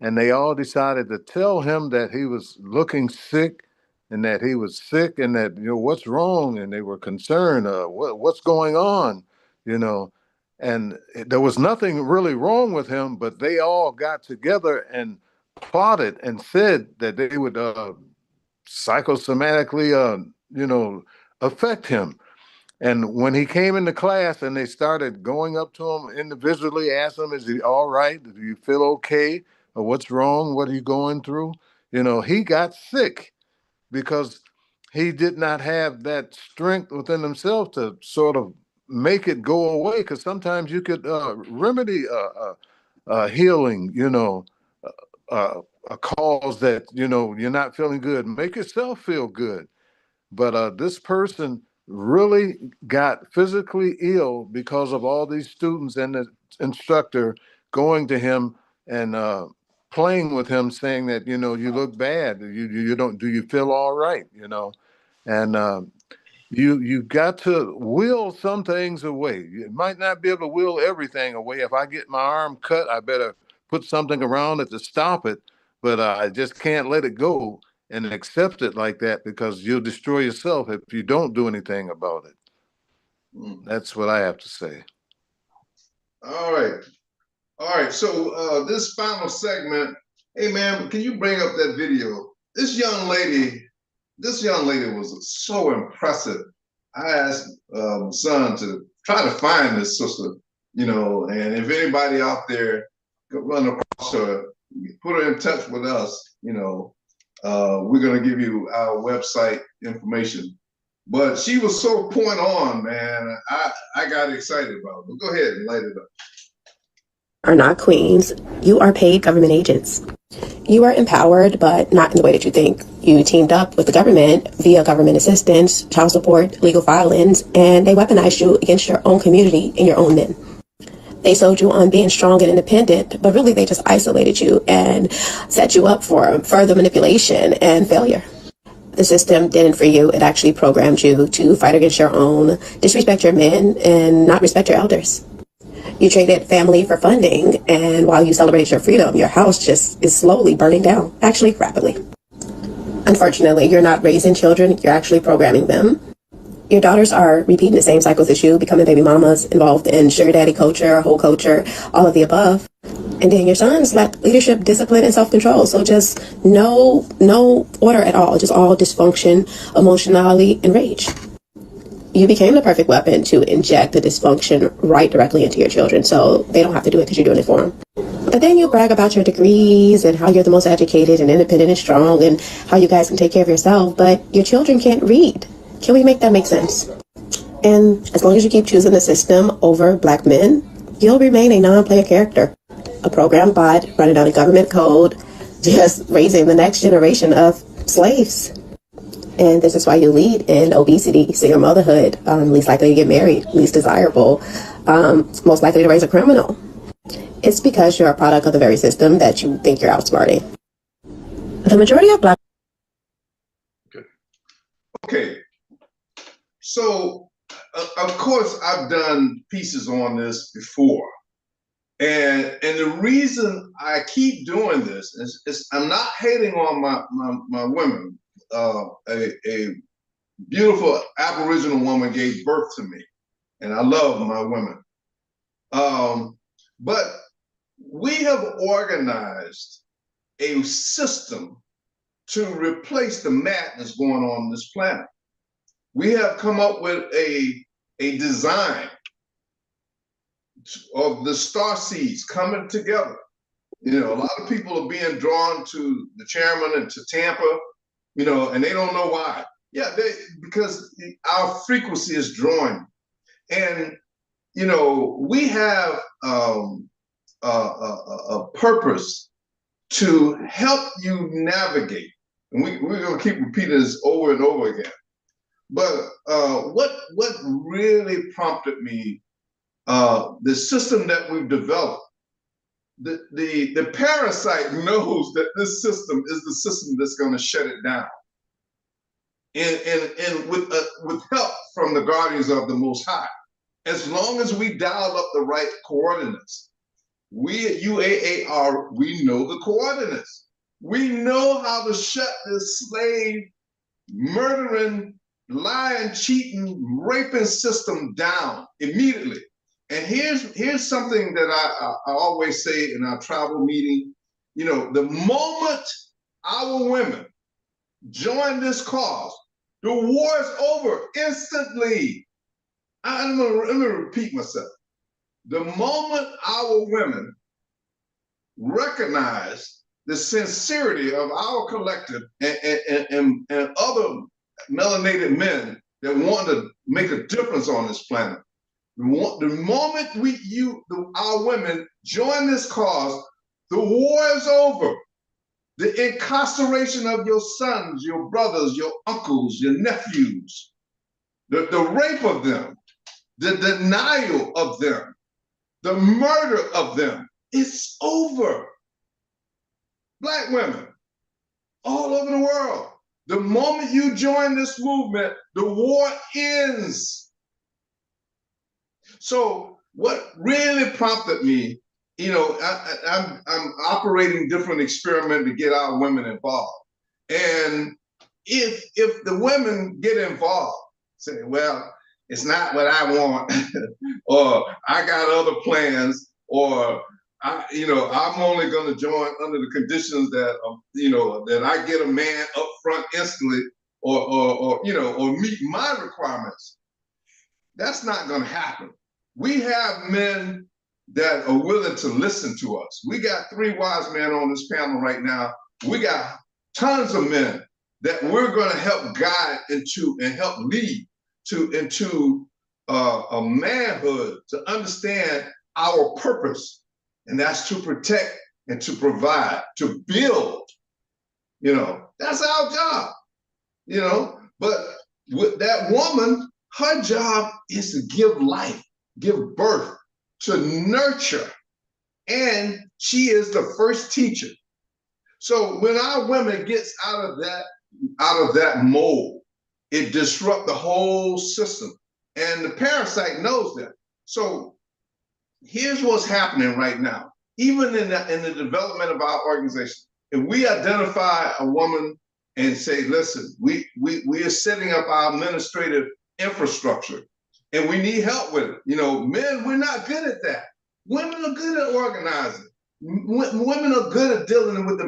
And they all decided to tell him that he was looking sick and that he was sick and that, what's wrong? And they were concerned, what's going on, you know? And there was nothing really wrong with him, but they all got together and plotted and said that they would psychosomatically, affect him. And when he came into class and they started going up to him individually, asking him, is he all right? Do you feel okay? Or what's wrong? What are you going through? He got sick because he did not have that strength within himself to sort of make it go away. Because sometimes you could remedy healing, a cause that, you're not feeling good. Make yourself feel good. But this person really got physically ill because of all these students and the instructor going to him and playing with him, saying that, you look bad. You don't, do you feel all right? And you got to will some things away. You might not be able to will everything away. If I get my arm cut, I better put something around it to stop it, but I just can't let it go. and accept it like that, because you'll destroy yourself if you don't do anything about it. That's what I have to say. All right. All right. So this final segment, hey man, can you bring up that video? This young lady was so impressive. I asked son to try to find this sister, and if anybody out there could run across her, put her in touch with us, we're gonna give you our website information. But she was so point on, man. I got excited about it. But go ahead and light it up. Are not queens. You are paid government agents. You are empowered, but not in the way that you think. You teamed up with the government via government assistance, child support, legal filings, and they weaponized you against your own community and your own men. They sold you on being strong and independent, but really they just isolated you and set you up for further manipulation and failure. The system didn't free you. It actually programmed you to fight against your own, disrespect your men, and not respect your elders. You traded family for funding, and while you celebrated your freedom, your house just is slowly burning down, actually rapidly. Unfortunately, you're not raising children, you're actually programming them. Your daughters are repeating the same cycles as you, becoming baby mamas, involved in sugar daddy culture, whole culture, all of the above. And then your sons lack leadership, discipline, and self-control. So just no order at all, just all dysfunction, emotionality, and rage. You became the perfect weapon to inject the dysfunction right directly into your children, so they don't have to do it because you're doing it for them. But then you brag about your degrees and how you're the most educated and independent and strong and how you guys can take care of yourself, but your children can't read. Can we make that make sense? And as long as you keep choosing the system over black men, you'll remain a non-player character, a program bot running on a government code, just raising the next generation of slaves. And this is why you lead in obesity, single motherhood, least likely to get married, least desirable, most likely to raise a criminal. It's because you're a product of the very system that you think you're outsmarting. The majority of black... Okay. So, of course, I've done pieces on this before. And the reason I keep doing this is I'm not hating on my women. A beautiful Aboriginal woman gave birth to me, and I love my women. But we have organized a system to replace the madness going on this planet. We have come up with a design of the star seeds coming together. A lot of people are being drawn to the chairman and to Tampa, and they don't know why. Yeah, because our frequency is drawing. And, we have a purpose to help you navigate. And we're going to keep repeating this over and over again. But what really prompted me, the system that we've developed, the parasite knows that this system is the system that's going to shut it down. And with help from the guardians of the Most High, as long as we dial up the right coordinates, we at UAAR, we know the coordinates. We know how to shut this slave, murdering, lying, cheating, raping system down immediately. And here's something that I always say in our travel meeting. The moment our women join this cause, the war is over instantly. I'm gonna repeat myself. The moment our women recognize the sincerity of our collective and other melanated men that want to make a difference on this planet, the moment our women join this cause, the war is over. The incarceration of your sons, your brothers, your uncles, your nephews, the rape of them, the denial of them, the murder of them, it's over. Black women all over the world, the moment you join this movement, the war ends. So what really prompted me, I'm operating different experiments to get our women involved. And if the women get involved, say, well, it's not what I want, or I got other plans, or I'm only going to join under the conditions that that I get a man up front instantly, or meet my requirements. That's not going to happen. We have men that are willing to listen to us. We got 3 wise men on this panel right now. We got tons of men that we're going to help guide into and help lead into a manhood to understand our purpose, and that's to protect and to provide, to build. That's our job. But with that woman, her job is to give life, give birth, to nurture, and she is the first teacher. So when our women gets out of that mold, it disrupts the whole system, and the parasite knows that. So here's what's happening right now. Even in the development of our organization, if we identify a woman and say, listen, we are setting up our administrative infrastructure, and we need help with it. Men, we're not good at that. Women are good at organizing. Women are good at dealing with the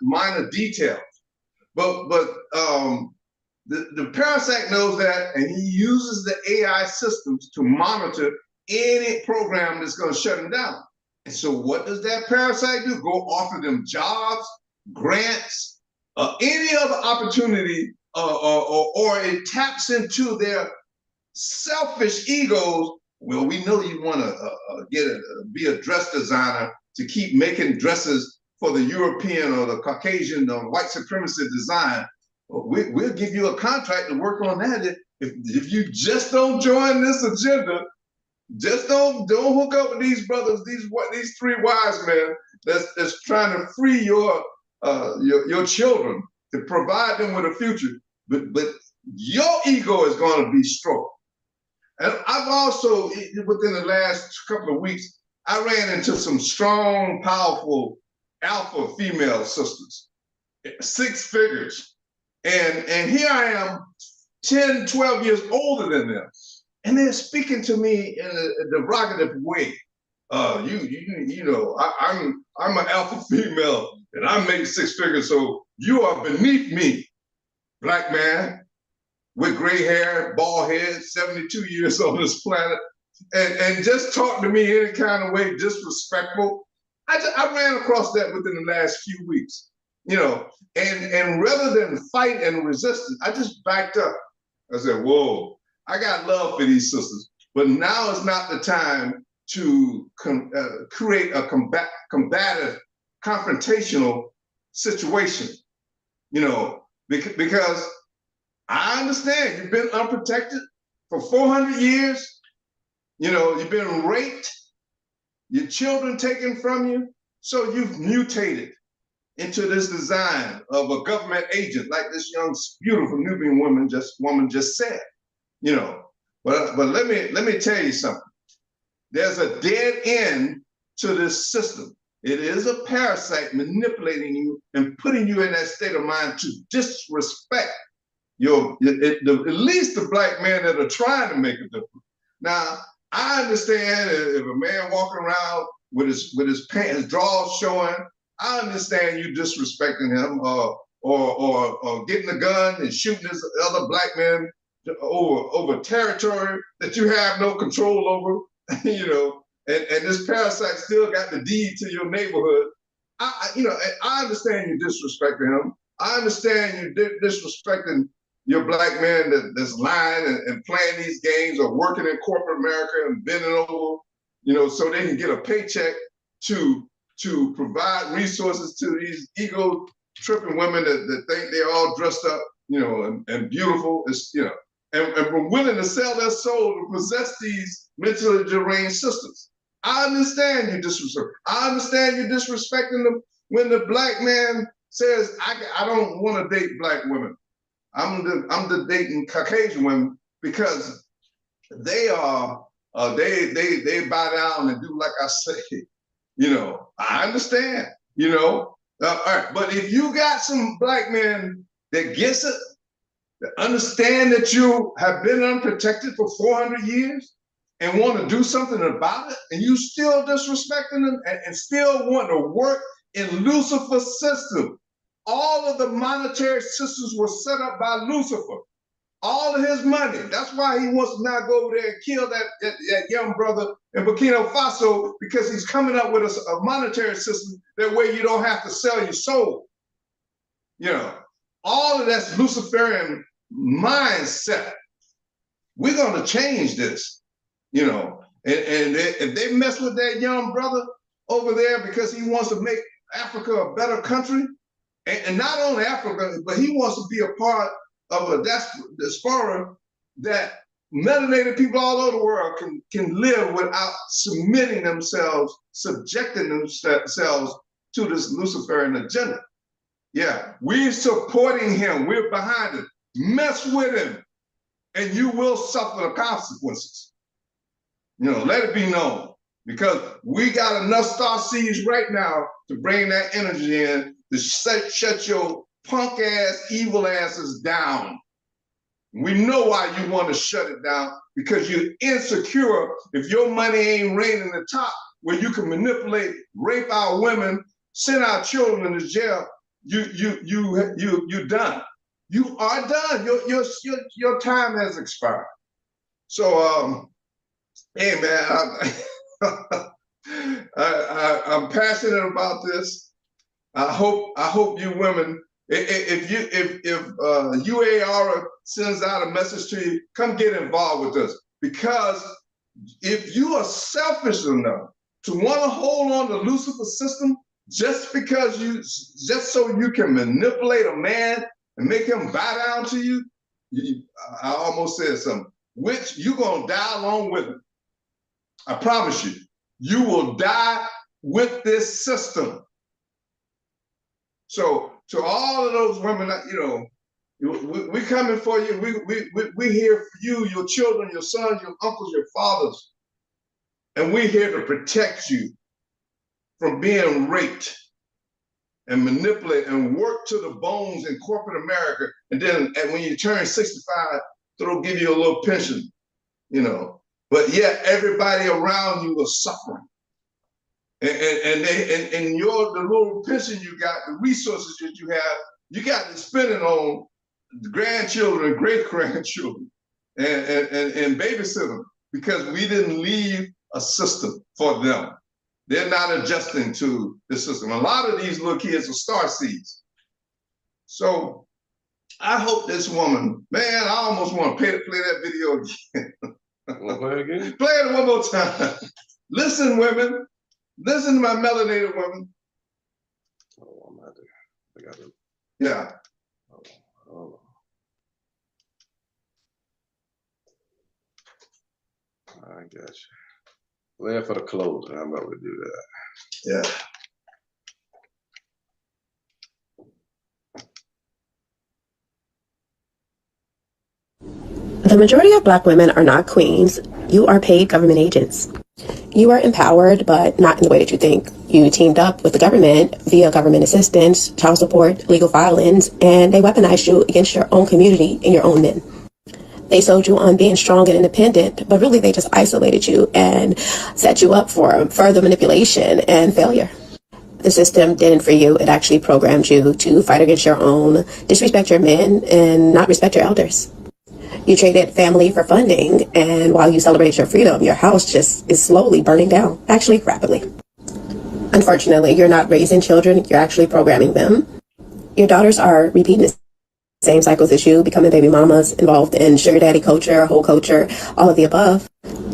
minor details. But the parasite knows that, and he uses the AI systems to monitor any program that's going to shut him down. And so what does that parasite do? Go offer them jobs, grants, any other opportunity, or it taps into their selfish egos. Well, we know you want to be a dress designer to keep making dresses for the European or the Caucasian or white supremacist design. We'll give you a contract to work on that. If you just don't join this agenda, just don't hook up with these brothers, these 3 wise men that's trying to free your children, to provide them with a future. But your ego is going to be strong. And I've also, within the last couple of weeks, I ran into some strong, powerful alpha female sisters, 6 figures. And here I am, 10, 12 years older than them. And they're speaking to me in a derogative way. I'm an alpha female and I make 6 figures, so you are beneath me, black man with gray hair, bald head, 72 years on this planet, and just talk to me any kind of way, disrespectful. I ran across that within the last few weeks, and rather than fight and resist it, I just backed up. I said, whoa, I got love for these sisters, but now is not the time to create a combative, confrontational situation, because I understand you've been unprotected for 400 years. You've been raped, your children taken from you. So you've mutated into this design of a government agent, like this young, beautiful Nubian woman just said. But let me tell you something. There's a dead end to this system. It is a parasite manipulating you and putting you in that state of mind to disrespect at least the black men that are trying to make a difference. Now, I understand if a man walking around with his pants, his drawers showing, I understand you disrespecting him, or getting a gun and shooting this other black man over territory that you have no control over, and this parasite still got the deed to your neighborhood. I understand you disrespecting him. I understand you disrespecting your black man that's lying and playing these games or working in corporate America and bending over, so they can get a paycheck to provide resources to these ego-tripping women that think they're all dressed up, and beautiful. And we're willing to sell their soul to possess these mentally deranged sisters. I understand you disrespect. I understand you disrespecting them when the black man says, I don't want to date black women. I'm the dating Caucasian women because they are they bow down and do like I say. I understand. All right, but if you got some black men that gets it, that understand that you have been unprotected for 400 years and want to do something about it, and you still disrespecting them and still want to work in Lucifer's system. All of the monetary systems were set up by Lucifer. All of his money. That's why he wants to now go over there and kill that young brother in Burkina Faso, because he's coming up with a monetary system that way you don't have to sell your soul. You know, all of that's Luciferian mindset. We're going to change this, you know, and if they mess with that young brother over there because he wants to make Africa a better country, and not only Africa, but he wants to be a part of a diaspora that melanated people all over the world can live without submitting themselves, subjecting themselves to this Luciferian agenda. Yeah, we're supporting him. We're behind him. Mess with him, and you will suffer the consequences. You know, let it be known, because we got enough star seeds right now to bring that energy in to shut your punk ass, evil asses down. We know why you want to shut it down, because you're insecure. If your money ain't reigning the top, where you can manipulate, rape our women, send our children to jail, you're done. You are done. Your time has expired. So, hey man, I'm passionate about this. I hope you women, if UAR sends out a message to you, come get involved with us. Because if you are selfish enough to want to hold on to Lucifer's system just so you can manipulate a man and make him bow down to you, I almost said something, which you're gonna die along with him. I promise you, you will die with this system. So to all of those women, you know, we coming for you. We here for you, your children, your sons, your uncles, your fathers, and we're here to protect you from being raped and manipulated and worked to the bones in corporate America. And then when you turn 65, they'll give you a little pension, you know. But yet everybody around you is suffering. And the little pension you got, the resources that you got to spend it on grandchildren, great grandchildren, and babysit them, because we didn't leave a system for them. They're not adjusting to the system. A lot of these little kids are star seeds. So I hope this woman, man, I almost want to play that video again. Play again? Play it one more time. Listen, women. Listen to my melanated women. Oh, I got to. Yeah. Oh. I got you. Play it for the close, and I'm about to do that. Yeah. The majority of Black women are not queens. You are paid government agents. You are empowered, but not in the way that you think. You teamed up with the government via government assistance, child support, legal filings, and they weaponized you against your own community and your own men. They sold you on being strong and independent, but really they just isolated you and set you up for further manipulation and failure. The system didn't free you. It actually programmed you to fight against your own, disrespect your men, and not respect your elders. You traded family for funding, and while you celebrate your freedom, your house just is slowly burning down, actually rapidly. Unfortunately, you're not raising children, you're actually programming them. Your daughters are repeating the same cycles as you, becoming baby mamas, involved in sugar daddy culture, whole culture, all of the above.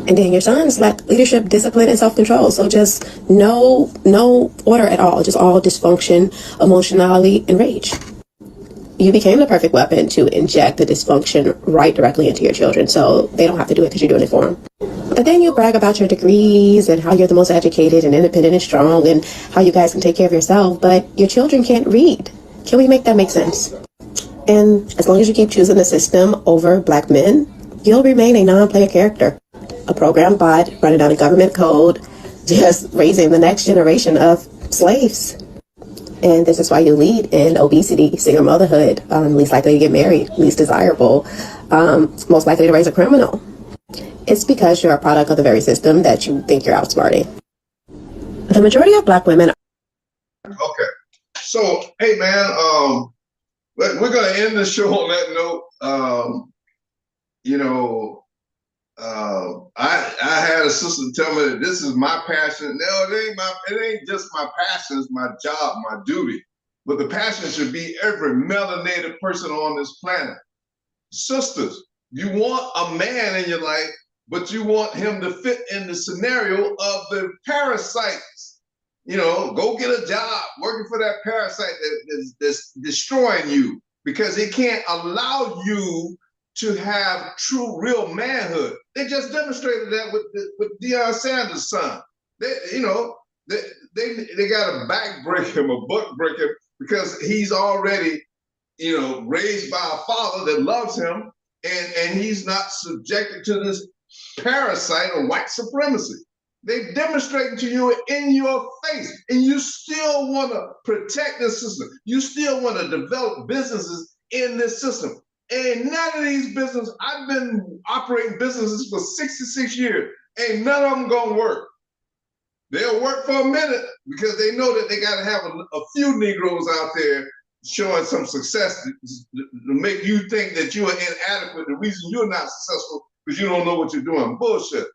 And then your sons lack leadership, discipline, and self-control. So just no order at all, just all dysfunction, emotionality, and rage. You became the perfect weapon to inject the dysfunction right directly into your children, so they don't have to do it because you're doing it for them. But then you brag about your degrees and how you're the most educated and independent and strong and how you guys can take care of yourself, but your children can't read. Can we make that make sense? And as long as you keep choosing the system over Black men, you'll remain a non-player character, a program bot running on a government code, just raising the next generation of slaves. And this is why you lead in obesity, single motherhood, least likely to get married, least desirable, most likely to raise a criminal. It's because you're a product of the very system that you think you're outsmarting. The majority of Black women. Okay. So, hey, man, we're going to end the show on that note. You know, I had a sister tell me that this is my passion. No, it ain't just my passion, it's my job, my duty. But the passion should be every melanated person on this planet. Sisters, you want a man in your life, but you want him to fit in the scenario of the parasites. You know, go get a job working for that parasite that's destroying you, because it can't allow you to have true, real manhood. They just demonstrated that with Deion Sanders' son. They got to back break him, a butt break him, because he's already, raised by a father that loves him, and he's not subjected to this parasite or white supremacy. They demonstrate to you in your face, and you still want to protect this system. You still want to develop businesses in this system. And none of these businesses, I've been operating businesses for 66 years, ain't none of them gonna work. They'll work for a minute because they know that they got to have a few Negroes out there showing some success to make you think that you are inadequate. The reason you're not successful because you don't know what you're doing. Bullshit.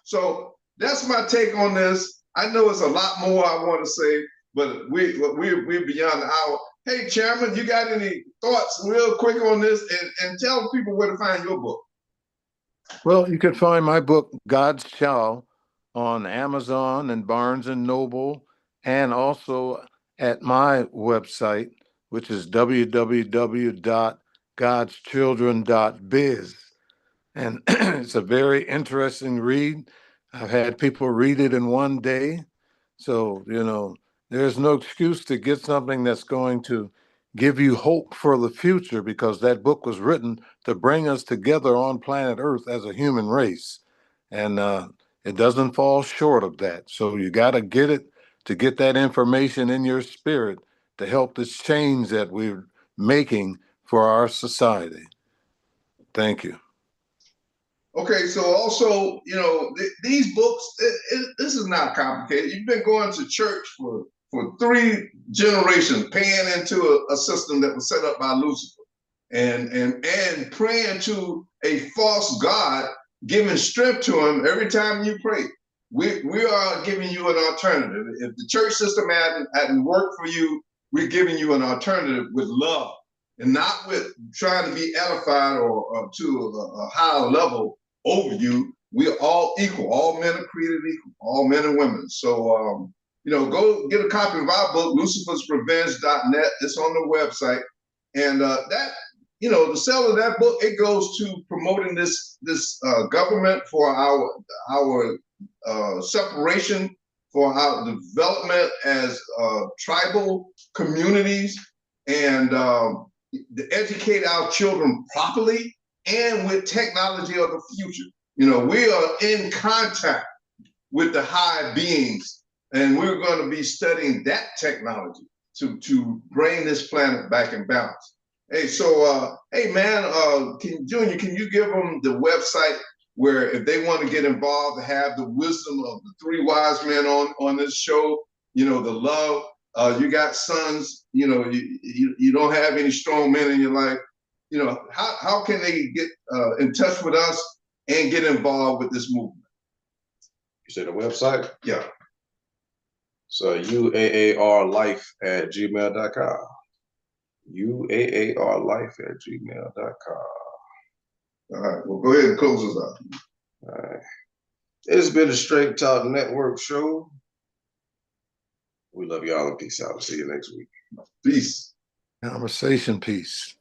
So that's my take on this. I know it's a lot more I want to say, but we're beyond the hour. Hey, Chairman, you got any thoughts real quick on this? And tell people where to find your book. Well, you can find my book, God's Child, on Amazon and Barnes and Noble, and also at my website, which is www.godschildren.biz. And it's a very interesting read. I've had people read it in one day. So, there's no excuse to get something that's going to give you hope for the future, because that book was written to bring us together on planet Earth as a human race. And it doesn't fall short of that. So you got to get it to get that information in your spirit to help this change that we're making for our society. Thank you. Okay, so also, these books, this is not complicated. You've been going to church for 3 generations, paying into a system that was set up by Lucifer, and praying to a false God, giving strength to him every time you pray. We are giving you an alternative. If the church system hadn't worked for you, we're giving you an alternative with love, and not with trying to be edified or to a higher level over you. We are all equal. All men are created equal. All men and women. So, go get a copy of our book, lucifersrevenge.net. It's on the website. And the sale of that book, it goes to promoting this government for our separation, for our development as tribal communities, and to educate our children properly and with technology of the future. We are in contact with the high beings, and we're going to be studying that technology to bring this planet back in balance. Hey, so, hey, man, Junior, can you give them the website where if they want to get involved, to have the wisdom of the 3 wise men on this show, the love, you got sons, you don't have any strong men in your life, how can they get in touch with us and get involved with this movement? You say the website? Yeah. So uaarlife@gmail.com. uaarlife@gmail.com. All right. Well, go ahead and close us out. All right. It's been a Straight Talk Network show. We love y'all and peace out. See you next week. Peace. Conversation piece.